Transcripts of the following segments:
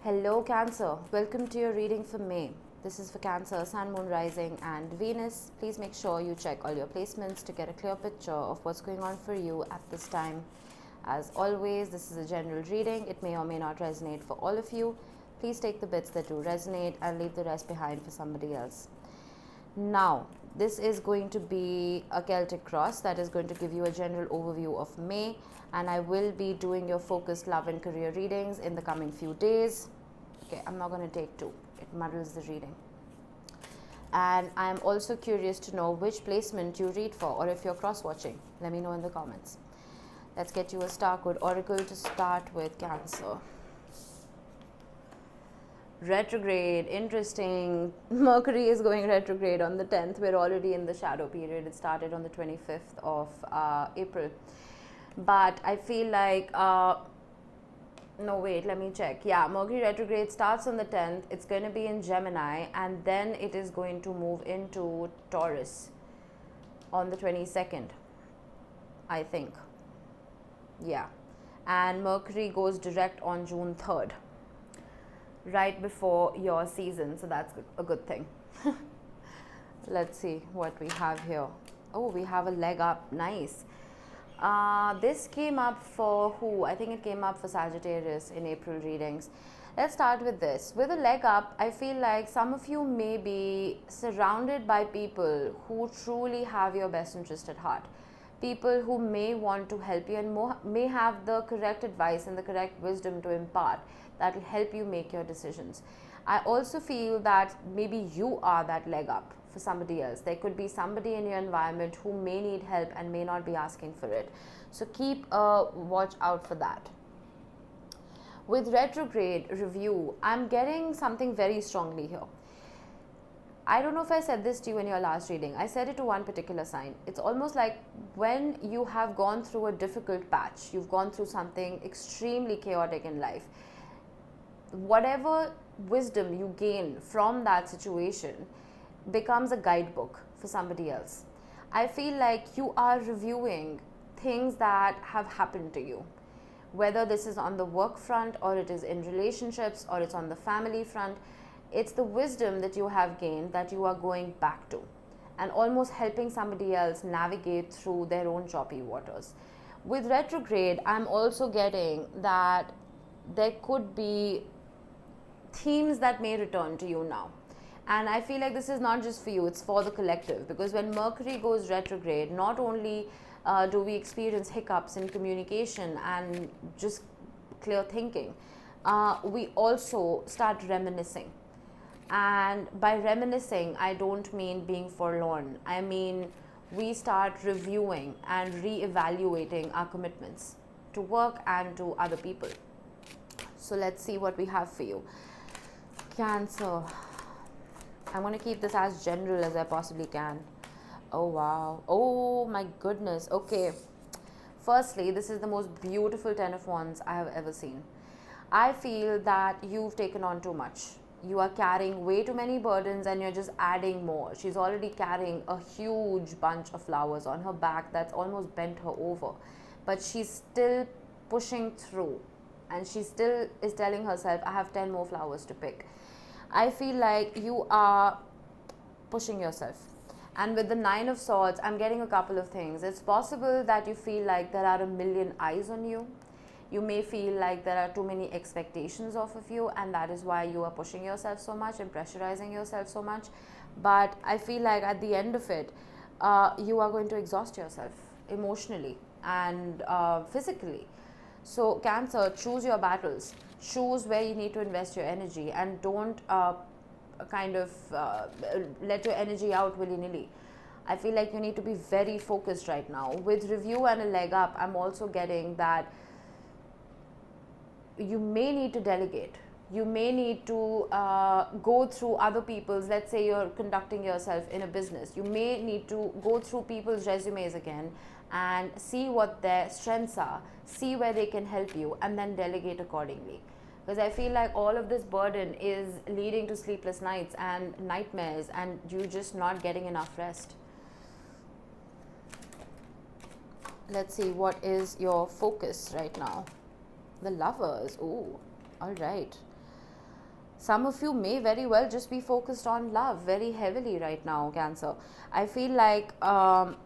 Hello Cancer, welcome to your reading for May. This is for Cancer, Sun, Moon, Rising and Venus. Please make sure you check all your placements to get a clear picture of what's going on for you at this time. As always, this is a general reading. It may or may not resonate for all of you. Please take the bits that do resonate and leave the rest behind for somebody else. Now, this is going to be a Celtic cross that is going to give you a general overview of May, and I will be doing your focused love and career readings in the coming few days. Okay, I'm not going to take two. It muddles the reading. And I'm also curious to know which placement you read for, or if you're cross-watching. Let me know in the comments. Let's get you a star code oracle to start with, Cancer. Retrograde, interesting. Mercury is going retrograde on the 10th. We're already in the shadow period. It started on the 25th of April. But I feel like, no wait, let me check. Yeah, Mercury retrograde starts on the 10th. It's going to be in Gemini, and then it is going to move into Taurus on the 22nd, I think. Yeah. And Mercury goes direct on June 3rd. Right before your season, so that's a good thing. Let's see what we have here. Oh, we have a leg up. Nice. This came up for who? I think it came up for Sagittarius in April readings. Let's start with this. With a leg up, I feel like some of you may be surrounded by people who truly have your best interest at heart. People who may want to help you and may have the correct advice and the correct wisdom to impart that will help you make your decisions. I also feel that maybe you are that leg up for somebody else. There could be somebody in your environment who may need help and may not be asking for it. So keep a watch out for that. With retrograde review, I'm getting something very strongly here. I don't know if I said this to you in your last reading. I said it to one particular sign. It's almost like when you have gone through a difficult patch, you've gone through something extremely chaotic in life, whatever wisdom you gain from that situation becomes a guidebook for somebody else. I feel like you are reviewing things that have happened to you, whether this is on the work front or it is in relationships or it's on the family front. It's the wisdom that you have gained that you are going back to and almost helping somebody else navigate through their own choppy waters. With retrograde, I'm also getting that there could be themes that may return to you now. And I feel like this is not just for you, it's for the collective. Because when Mercury goes retrograde, not only do we experience hiccups in communication and just clear thinking, we also start reminiscing. And by reminiscing, I don't mean being forlorn. I mean, we start reviewing and re-evaluating our commitments to work and to other people. So let's see what we have for you. Cancer. I'm going to keep this as general as I possibly can. Oh, wow. Oh, my goodness. Okay. Firstly, this is the most beautiful 10 of Wands I have ever seen. I feel that you've taken on too much. You are carrying way too many burdens and you're just adding more. She's already carrying a huge bunch of flowers on her back that's almost bent her over. But she's still pushing through. And she still is telling herself, I have 10 more flowers to pick. I feel like you are pushing yourself. And with the 9 of Swords, I'm getting a couple of things. It's possible that you feel like there are a million eyes on you. You may feel like there are too many expectations off of you, and that is why you are pushing yourself so much and pressurizing yourself so much. But I feel like at the end of it, you are going to exhaust yourself emotionally and physically. So Cancer, choose your battles. Choose where you need to invest your energy, and don't let your energy out willy-nilly. I feel like you need to be very focused right now. With review and a leg up, I'm also getting that you may need to delegate. You may need to go through other people's, let's say you're conducting yourself in a business. You may need to go through people's resumes again and see what their strengths are, see where they can help you, and then delegate accordingly. Because I feel like all of this burden is leading to sleepless nights and nightmares, and you just not getting enough rest. Let's see, what is your focus right now? The Lovers. Ooh, all right. Some of you may very well just be focused on love very heavily right now, Cancer. I feel like the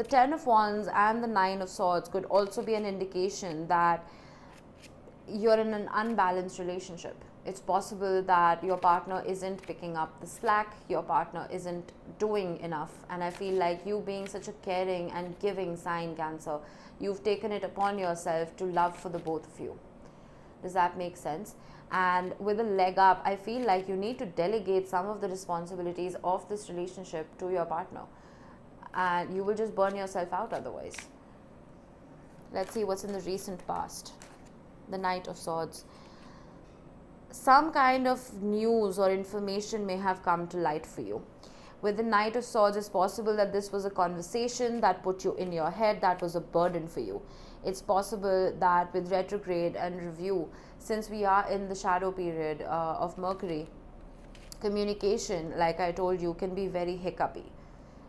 10 of Wands and the 9 of Swords could also be an indication that you're in an unbalanced relationship. It's possible that your partner isn't picking up the slack, your partner isn't doing enough. And I feel like you being such a caring and giving sign, Cancer, you've taken it upon yourself to love for the both of you. Does that make sense? And with a leg up, I feel like you need to delegate some of the responsibilities of this relationship to your partner. And you will just burn yourself out otherwise. Let's see what's in the recent past. The Knight of Swords. Some kind of news or information may have come to light for you. With the Knight of Swords, it's possible that this was a conversation that put you in your head, that was a burden for you. It's possible that with retrograde and review, since we are in the shadow period of Mercury, communication, like I told you, can be very hiccupy.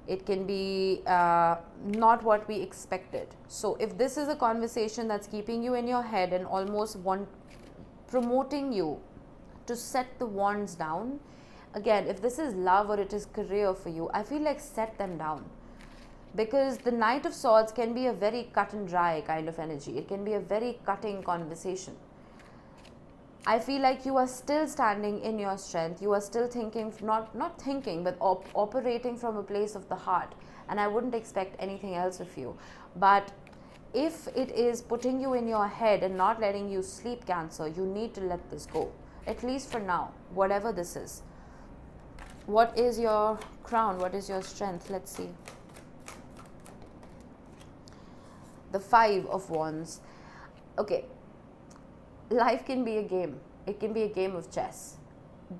It can be not what we expected. So if this is a conversation that's keeping you in your head and almost promoting you to set the wands down, again, if this is love or it is career for you, I feel like set them down. Because the Knight of Swords can be a very cut and dry kind of energy. It can be a very cutting conversation. I feel like you are still standing in your strength. You are still thinking, not thinking, but operating from a place of the heart. And I wouldn't expect anything else of you. But if it is putting you in your head and not letting you sleep, Cancer, you need to let this go. At least for now, whatever this is. What is your crown? What is your strength? Let's see. The 5 of Wands. Okay. Life can be a game. It can be a game of chess.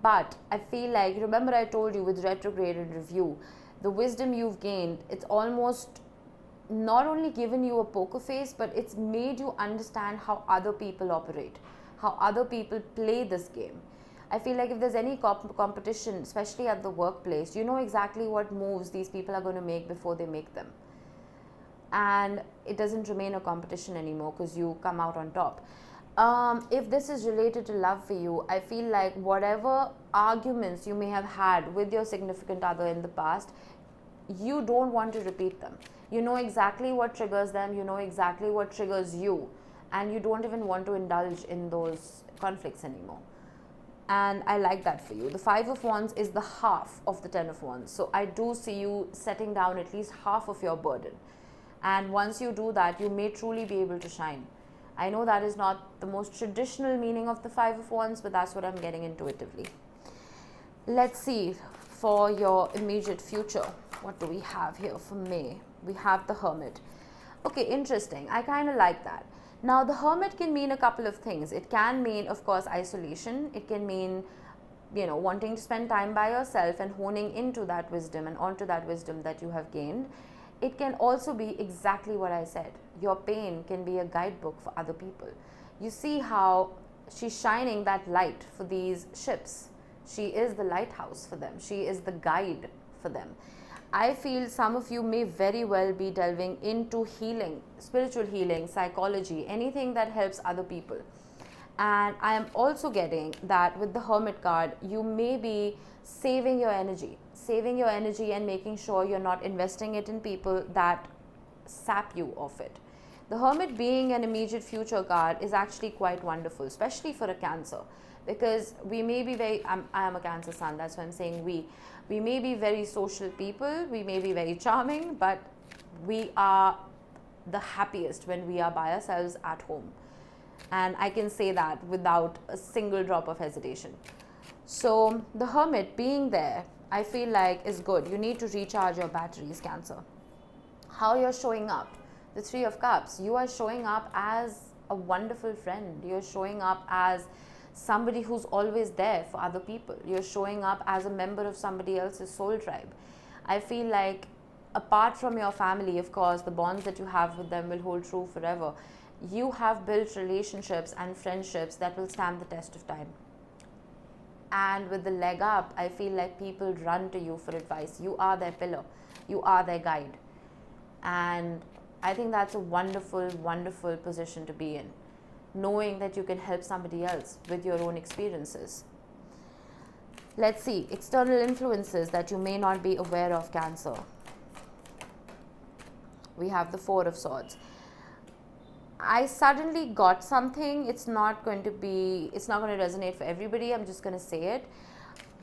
But I feel like, remember I told you with retrograde and review, the wisdom you've gained, it's almost not only given you a poker face, but it's made you understand how other people operate, how other people play this game. I feel like if there's any competition, especially at the workplace, you know exactly what moves these people are going to make before they make them. And it doesn't remain a competition anymore because you come out on top. If this is related to love for you, I feel like whatever arguments you may have had with your significant other in the past, you don't want to repeat them. You know exactly what triggers them, you know exactly what triggers you, and you don't even want to indulge in those conflicts anymore. And I like that for you. The 5 of Wands is the half of the 10 of Wands. So I do see you setting down at least half of your burden. And once you do that, you may truly be able to shine. I know that is not the most traditional meaning of the 5 of Wands, but that's what I'm getting intuitively. Let's see for your immediate future. What do we have here for May? We have the Hermit. Okay, interesting. I kind of like that. Now, the Hermit can mean a couple of things. It can mean, of course, isolation. It can mean, wanting to spend time by yourself and honing into that wisdom and onto that wisdom that you have gained. It can also be exactly what I said. Your pain can be a guidebook for other people. You see how she's shining that light for these ships. She is the lighthouse for them. She is the guide for them. I feel some of you may very well be delving into healing, spiritual healing, psychology, anything that helps other people. And I am also getting that with the Hermit card, you may be saving your energy and making sure you're not investing it in people that sap you of it. The Hermit being an immediate future card is actually quite wonderful, especially for a Cancer, because we may be I am a Cancer sun, that's why I'm saying we may be very social people, we may be very charming, but we are the happiest when we are by ourselves at home. And I can say that without a single drop of hesitation. So the Hermit being there, I feel like is good. You need to recharge your batteries, Cancer. How you're showing up. The 3 of Cups. You are showing up as a wonderful friend. You're showing up as somebody who's always there for other people. You're showing up as a member of somebody else's soul tribe. I feel like apart from your family, of course, the bonds that you have with them will hold true forever. You have built relationships and friendships that will stand the test of time. And with the leg up, I feel like people run to you for advice. You are their pillar. You are their guide. And I think that's a wonderful, wonderful position to be in. knowing that you can help somebody else with your own experiences. Let's see, external influences that you may not be aware of, Cancer. We have the Four of Swords. I suddenly got something. It's not going to resonate for everybody. I'm just going to say it.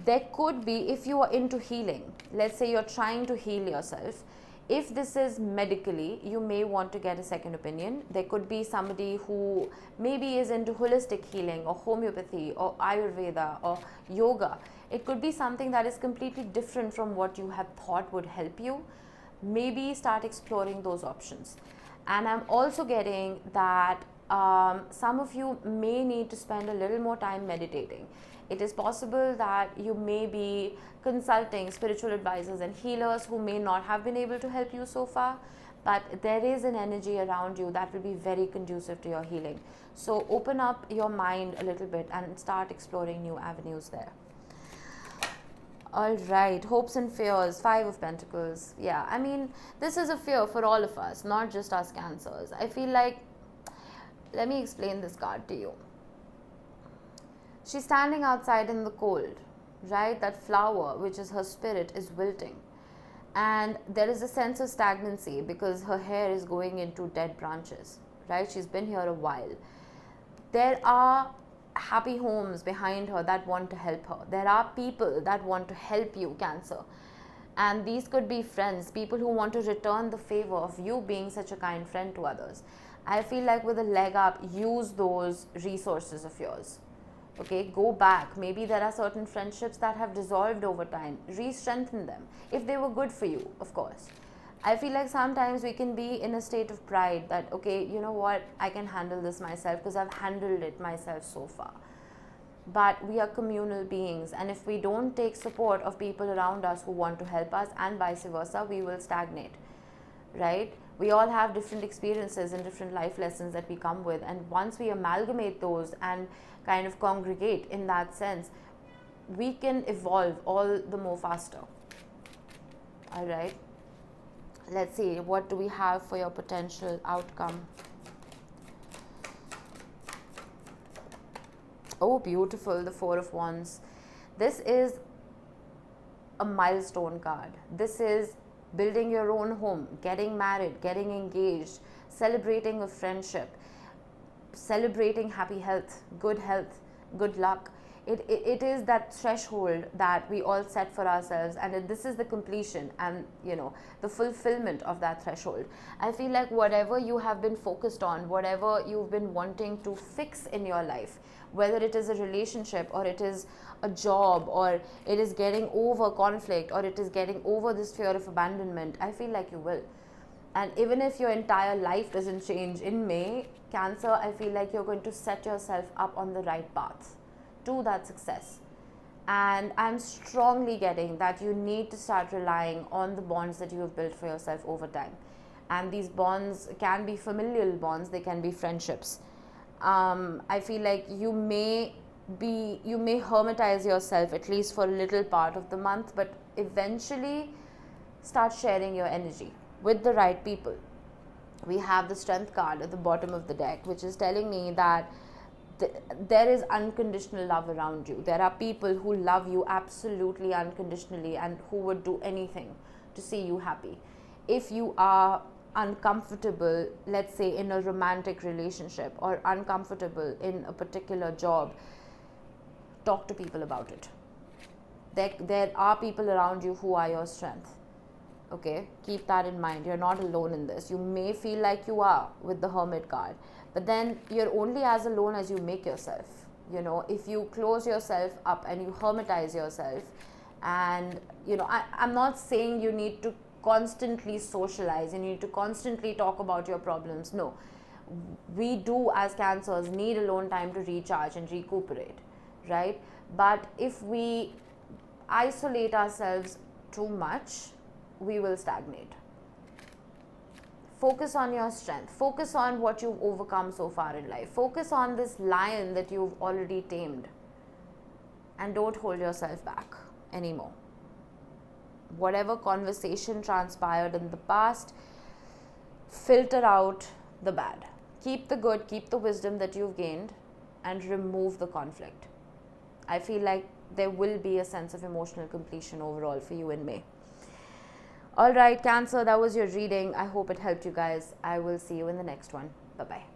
There could be, if you are into healing, let's say you're trying to heal yourself. If this is medically, you may want to get a second opinion. There could be somebody who maybe is into holistic healing or homeopathy or Ayurveda or yoga. It could be something that is completely different from what you had thought would help you. Maybe start exploring those options. And I'm also getting that some of you may need to spend a little more time meditating. It is possible that you may be consulting spiritual advisors and healers who may not have been able to help you so far, but there is an energy around you that will be very conducive to your healing. So open up your mind a little bit and start exploring new avenues there. All right, hopes and fears, Five of Pentacles. Yeah, I mean, this is a fear for all of us, not just us Cancers. I feel like, let me explain this card to you. She's standing outside in the cold, right? That flower, which is her spirit, is wilting. And there is a sense of stagnancy because her hair is going into dead branches, right? She's been here a while. There are happy homes behind her that want to help her. There are people that want to help you, Cancer. And these could be friends, people who want to return the favor of you being such a kind friend to others. I feel like with a leg up, use those resources of yours. Okay, go back. Maybe there are certain friendships that have dissolved over time. Re-strengthen them if they were good for you, of course. I feel like sometimes we can be in a state of pride that, okay, you know what, I can handle this myself because I've handled it myself so far. But we are communal beings, and if we don't take support of people around us who want to help us and vice versa, we will stagnate, right? We all have different experiences and different life lessons that we come with, and once we amalgamate those and kind of congregate in that sense, we can evolve all the more faster. All right, let's see, what do we have for your potential outcome? Oh, beautiful, the Four of Wands. This is a milestone card. This is building your own home, getting married, getting engaged, celebrating a friendship, celebrating happy health, good luck. It is that threshold that we all set for ourselves, and this is the completion and, you know, the fulfillment of that threshold. I feel like whatever you have been focused on, whatever you've been wanting to fix in your life, whether it is a relationship or it is a job or it is getting over conflict or it is getting over this fear of abandonment, I feel like you will. And even if your entire life doesn't change in May, Cancer, I feel like you're going to set yourself up on the right path to that success. And I'm strongly getting that you need to start relying on the bonds that you have built for yourself over time. And these bonds can be familial bonds, they can be friendships. I feel like you may hermitize yourself at least for a little part of the month, but eventually start sharing your energy with the right people. We have the Strength card at the bottom of the deck, which is telling me that there is unconditional love around you. There are people who love you absolutely unconditionally and who would do anything to see you happy. If you are uncomfortable, let's say in a romantic relationship, or uncomfortable in a particular job, talk to people about it. There are people around you who are your strength. Okay, keep that in mind. You're not alone in this. You may feel like you are with the Hermit card, but then you're only as alone as you make yourself. You know, if you close yourself up and you hermitize yourself, and, you know, I'm not saying you need to constantly socialize, you need to constantly talk about your problems. No, we do as Cancers need alone time to recharge and recuperate, right? But if we isolate ourselves too much, we will stagnate. Focus on your strength. Focus on what you've overcome so far in life. Focus on this lion that you've already tamed. And don't hold yourself back anymore. Whatever conversation transpired in the past, filter out the bad. Keep the good, keep the wisdom that you've gained, and remove the conflict. I feel like there will be a sense of emotional completion overall for you in May. Alright, Cancer, that was your reading. I hope it helped you guys. I will see you in the next one. Bye-bye.